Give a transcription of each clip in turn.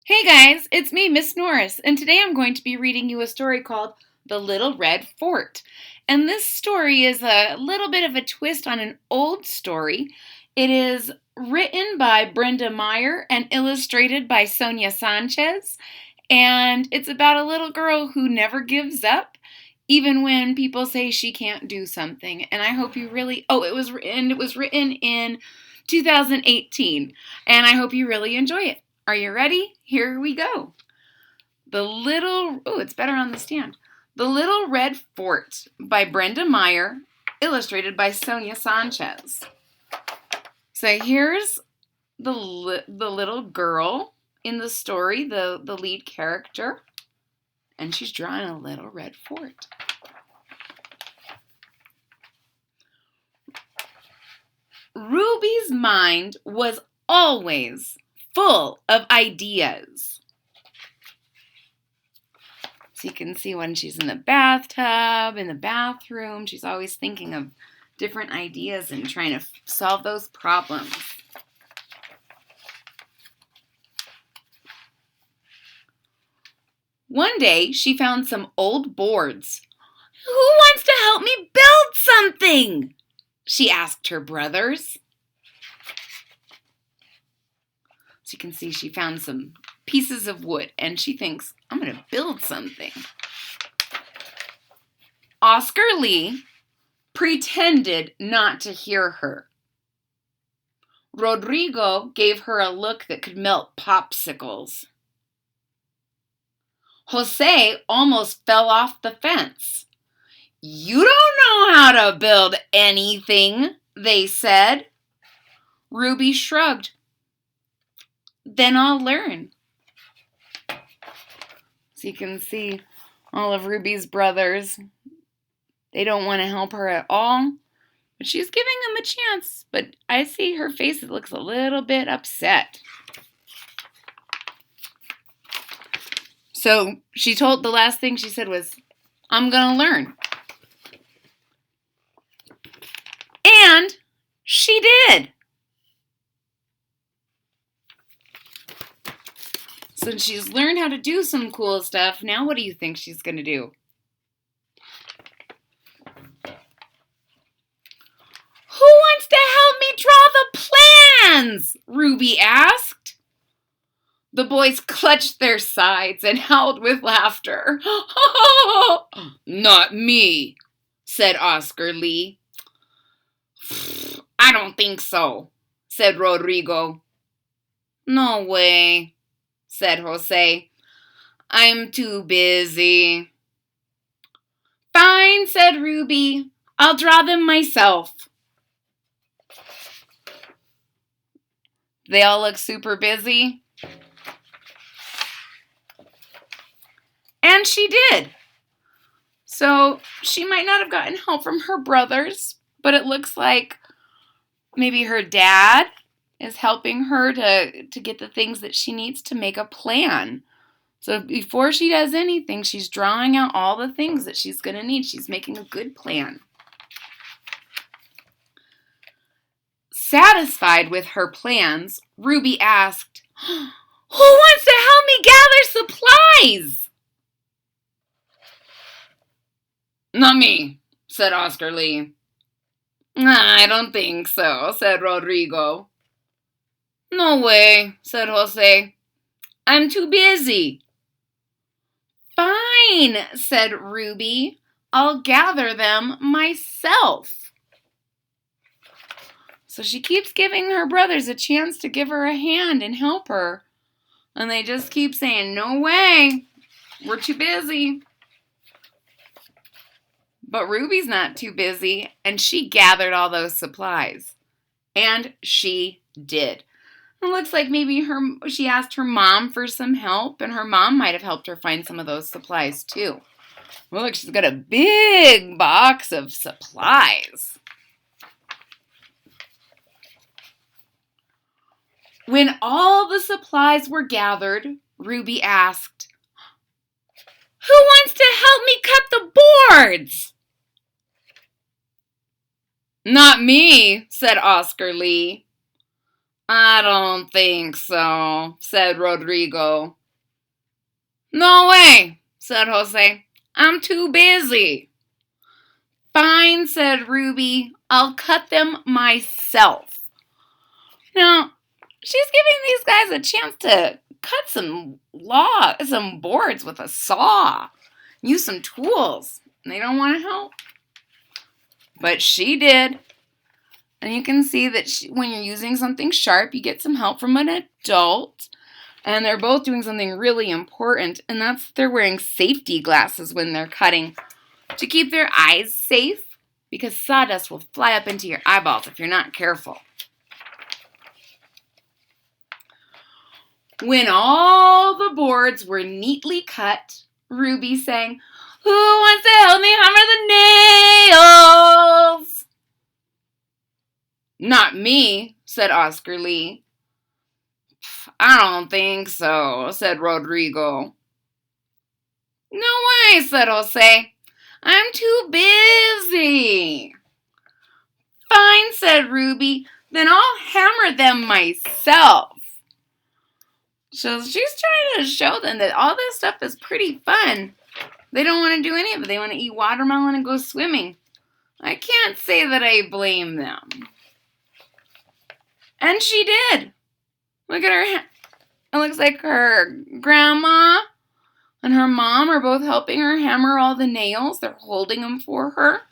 Hey guys, it's me, Miss Norris, and today I'm going to be reading you a story called The Little Red Fort. And this story is a little bit of a twist on an old story. It is written by Brenda Maier and illustrated by Sonia Sanchez, and it's about a little girl who never gives up, even when people say she can't do something. And I hope you really, it was written in 2018, and I hope you really enjoy it. Are you ready? Here we go. It's better on the stand. The Little Red Fort by Brenda Maier, illustrated by Sonia Sanchez. So here's the little girl in the story, the lead character, and she's drawing a little red fort. Ruby's mind was always full of ideas. So you can see when she's in the bathtub, in the bathroom, she's always thinking of different ideas and trying to solve those problems. One day, she found some old boards. "Who wants to help me build something?" she asked her brothers. So you can see she found some pieces of wood and she thinks, I'm going to build something. Oscar Lee pretended not to hear her. Rodrigo gave her a look that could melt popsicles. Jose almost fell off the fence. "You don't know how to build anything," they said. Ruby shrugged. "Then I'll learn." So you can see all of Ruby's brothers. They don't want to help her at all, but she's giving them a chance. But I see her face, it looks a little bit upset. So the last thing she said was, "I'm going to learn." And she did. Since she's learned how to do some cool stuff, now what do you think she's going to do? "Who wants to help me draw the plans?" Ruby asked. The boys clutched their sides and howled with laughter. "Not me," said Oscar Lee. "I don't think so," said Rodrigo. "No way," said Jose. "I'm too busy." "Fine," said Ruby. "I'll draw them myself." They all look super busy. And she did. So she might not have gotten help from her brothers, but it looks like maybe her dad is helping her to get the things that she needs to make a plan. So before she does anything, she's drawing out all the things that she's going to need. She's making a good plan. Satisfied with her plans, Ruby asked, "Who wants to help me gather supplies?" "Not me," said Oscar Lee. "I don't think so," said Rodrigo. "No way," said Jose. "I'm too busy." "Fine," said Ruby. "I'll gather them myself." So she keeps giving her brothers a chance to give her a hand and help her. And they just keep saying, "No way, we're too busy." But Ruby's not too busy, and she gathered all those supplies. And she did. It looks like maybe she asked her mom for some help, and her mom might have helped her find some of those supplies too. Look, she's got a big box of supplies. When all the supplies were gathered, Ruby asked, "Who wants to help me cut the boards?" "Not me," said Oscar Lee. I don't think so, said Rodrigo. No way, said Jose. I'm too busy. Fine, said Ruby. I'll cut them myself. Now, she's giving these guys a chance to cut some boards with a saw. Use some tools. And they don't want to help. But she did. And you can see that when you're using something sharp, you get some help from an adult. And they're both doing something really important, and that's they're wearing safety glasses when they're cutting to keep their eyes safe, because sawdust will fly up into your eyeballs if you're not careful. When all the boards were neatly cut, Ruby sang, "Who wants to help me hammer the nails?" "Not me," said Oscar Lee. "I don't think so," said Rodrigo. "No way," said Jose. "I'm too busy." "Fine," said Ruby. "Then I'll hammer them myself." So she's trying to show them that all this stuff is pretty fun. They don't want to do any of it. They want to eat watermelon and go swimming. I can't say that I blame them. And she did. Look at her. It looks like her grandma and her mom are both helping her hammer all the nails. They're holding them for her.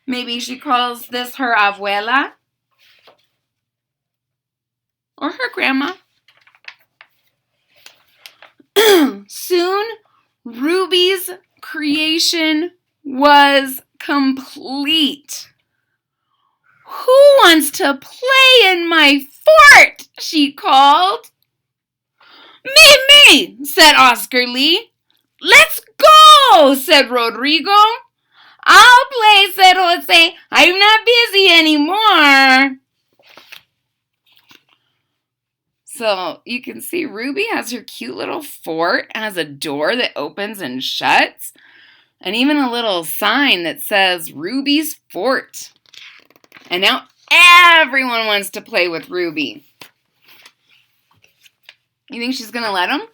Maybe she calls this her abuela or her grandma. Soon, Ruby's creation was complete. "Who wants to play in my fort?" she called. Me, said Oscar Lee. "Let's go," said Rodrigo. "I'll play," said Jose. "I'm not busy anymore." So you can see Ruby has her cute little fort. It has a door that opens and shuts. And even a little sign that says Ruby's Fort. And now everyone wants to play with Ruby. You think she's going to let them?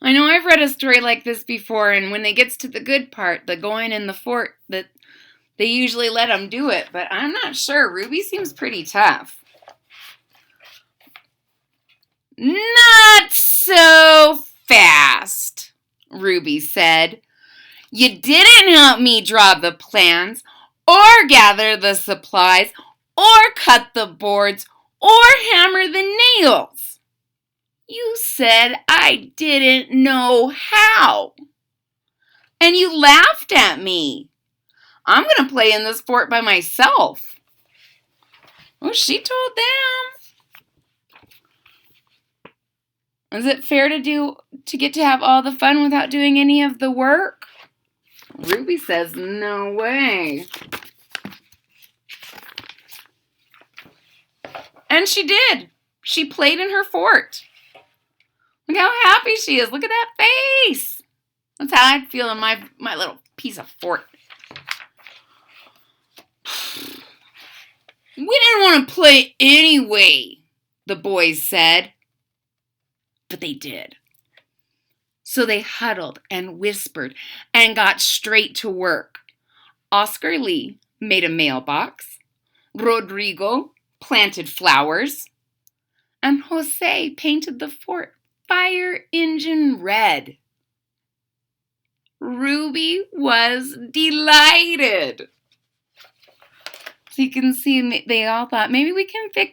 I know I've read a story like this before, and when it gets to the good part, the going in the fort, that they usually let them do it. But I'm not sure. Ruby seems pretty tough. "Not so fast," Ruby said. "You didn't help me draw the plans, or gather the supplies, or cut the boards, or hammer the nails. You said I didn't know how. And you laughed at me. I'm going to play in this fort by myself." Well, she told them. Is it fair to get to have all the fun without doing any of the work? Ruby says, no way. And she did. She played in her fort. Look how happy she is. Look at that face. That's how I'd feel in my little piece of fort. "We didn't want to play anyway," the boys said. But they did. So they huddled and whispered and got straight to work. Oscar Lee made a mailbox. Rodrigo planted flowers. And Jose painted the fort fire engine red. Ruby was delighted. So you can see they all thought, maybe we can fix,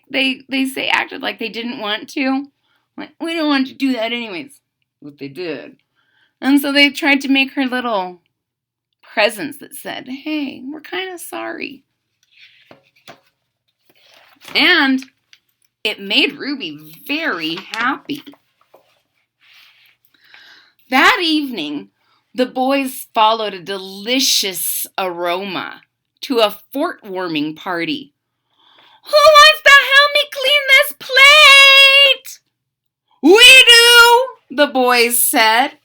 acted like they didn't want to. Like, we don't want to do that anyways. But they did. And so they tried to make her little presents that said, "Hey, we're kind of sorry." And it made Ruby very happy. That evening, the boys followed a delicious aroma to a fort warming party. "Who wants to help me clean this plate?" "We do," the boys said.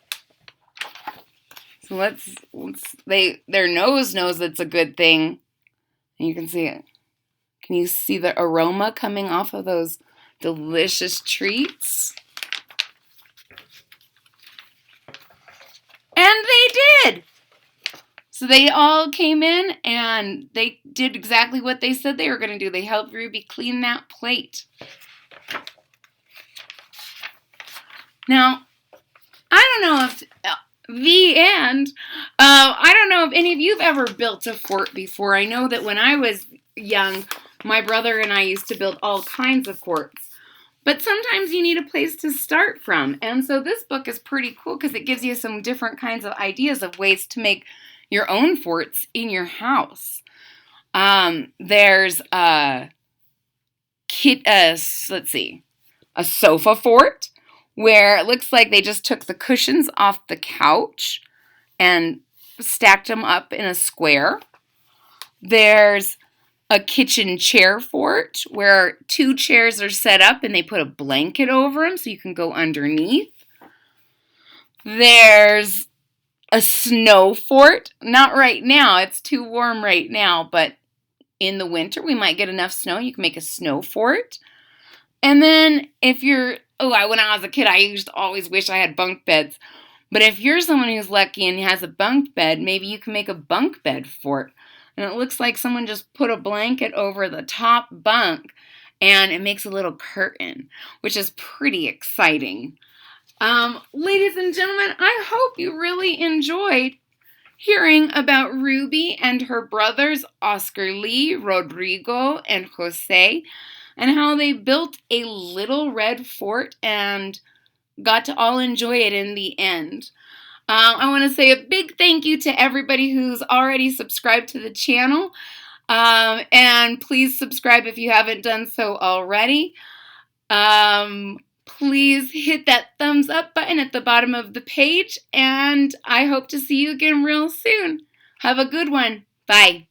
So their nose knows it's a good thing. And you can see it. Can you see the aroma coming off of those delicious treats? And they did! So they all came in and they did exactly what they said they were going to do. They helped Ruby clean that plate. Now, I don't know if the end. I don't know if any of you have ever built a fort before. I know that when I was young, my brother and I used to build all kinds of forts. But sometimes you need a place to start from. And so this book is pretty cool because it gives you some different kinds of ideas of ways to make your own forts in your house. There's a sofa fort where it looks like they just took the cushions off the couch and stacked them up in a square. There's a kitchen chair fort where 2 chairs are set up and they put a blanket over them so you can go underneath. There's a snow fort. Not right now. It's too warm right now, but in the winter we might get enough snow. You can make a snow fort. And then when I was a kid, I used to always wish I had bunk beds. But if you're someone who's lucky and has a bunk bed, maybe you can make a bunk bed fort. And it looks like someone just put a blanket over the top bunk and it makes a little curtain, which is pretty exciting. Ladies and gentlemen, I hope you really enjoyed hearing about Ruby and her brothers, Oscar Lee, Rodrigo, and Jose, and how they built a little red fort and got to all enjoy it in the end. I want to say a big thank you to everybody who's already subscribed to the channel. And please subscribe if you haven't done so already. Please hit that thumbs up button at the bottom of the page. And I hope to see you again real soon. Have a good one. Bye.